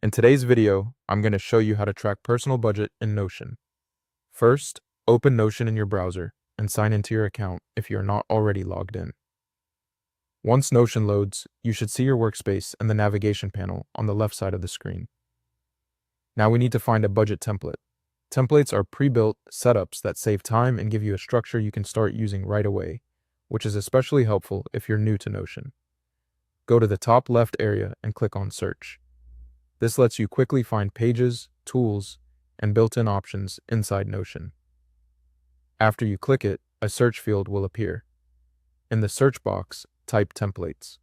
In today's video, I'm going to show you how to track personal budget in Notion. First, open Notion in your browser and sign into your account if you're not already logged in. Once Notion loads, you should see your workspace and the navigation panel on the left side of the screen. Now we need to find a budget template. Templates are pre-built setups that save time and give you a structure you can start using right away, which is especially helpful if you're new to Notion. Go to the top left area and click on Search. This lets you quickly find pages, tools, and built-in options inside Notion. After you click it, a search field will appear. In the search box, type templates.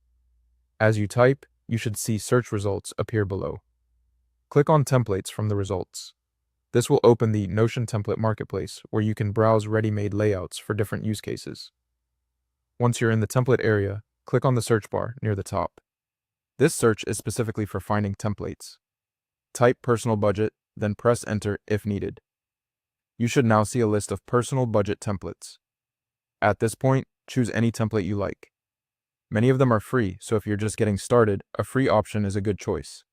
As you type, you should see search results appear below. Click on Templates from the results. This will open the Notion Template Marketplace, where you can browse ready-made layouts for different use cases. Once you're in the template area, click on the search bar near the top. This search is specifically for finding templates. Type personal budget, then press enter if needed. You should now see a list of personal budget templates. At this point, choose any template you like. Many of them are free, so if you're just getting started, a free option is a good choice.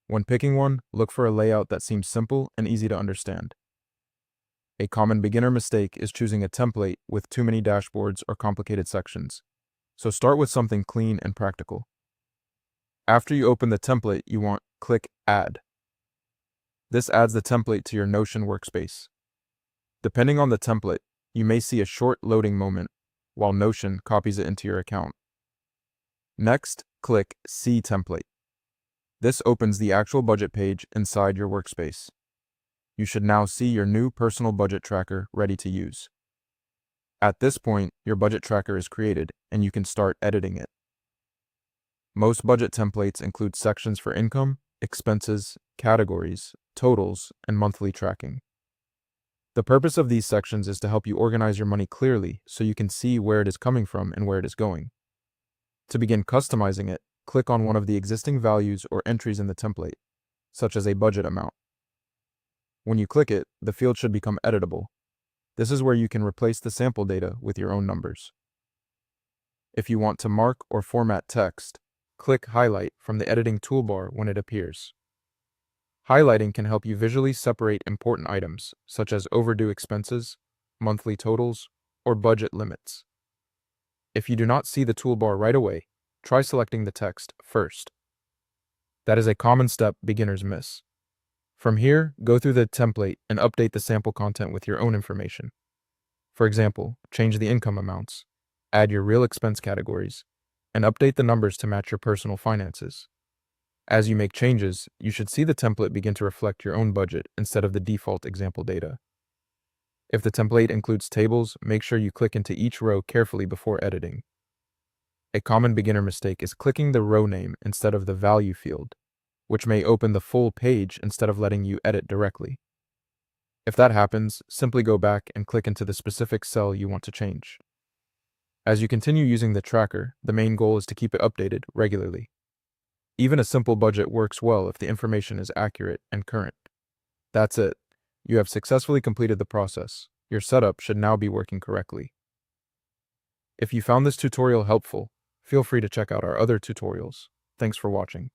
When picking one, look for a layout that seems simple and easy to understand. A common beginner mistake is choosing a template with too many dashboards or complicated sections. So start with something clean and practical. After you open the template you want, click Add. This adds the template to your Notion workspace. Depending on the template, you may see a short loading moment while Notion copies it into your account. Next, click See Template. This opens the actual budget page inside your workspace. You should now see your new personal budget tracker ready to use. At this point, your budget tracker is created and you can start editing it. Most budget templates include sections for income, expenses, categories, totals, and monthly tracking. The purpose of these sections is to help you organize your money clearly so you can see where it is coming from and where it is going. To begin customizing it, click on one of the existing values or entries in the template, such as a budget amount. When you click it, the field should become editable. This is where you can replace the sample data with your own numbers. If you want to mark or format text, click Highlight from the editing toolbar when it appears. Highlighting can help you visually separate important items, such as overdue expenses, monthly totals, or budget limits. If you do not see the toolbar right away, try selecting the text first. That is a common step beginners miss. From here, go through the template and update the sample content with your own information. For example, change the income amounts, add your real expense categories, and update the numbers to match your personal finances. As you make changes, you should see the template begin to reflect your own budget instead of the default example data. If the template includes tables, make sure you click into each row carefully before editing. A common beginner mistake is clicking the row name instead of the value field, which may open the full page instead of letting you edit directly. If that happens, simply go back and click into the specific cell you want to change. As you continue using the tracker, the main goal is to keep it updated regularly. Even a simple budget works well if the information is accurate and current. That's it. You have successfully completed the process. Your setup should now be working correctly. If you found this tutorial helpful, feel free to check out our other tutorials. Thanks for watching.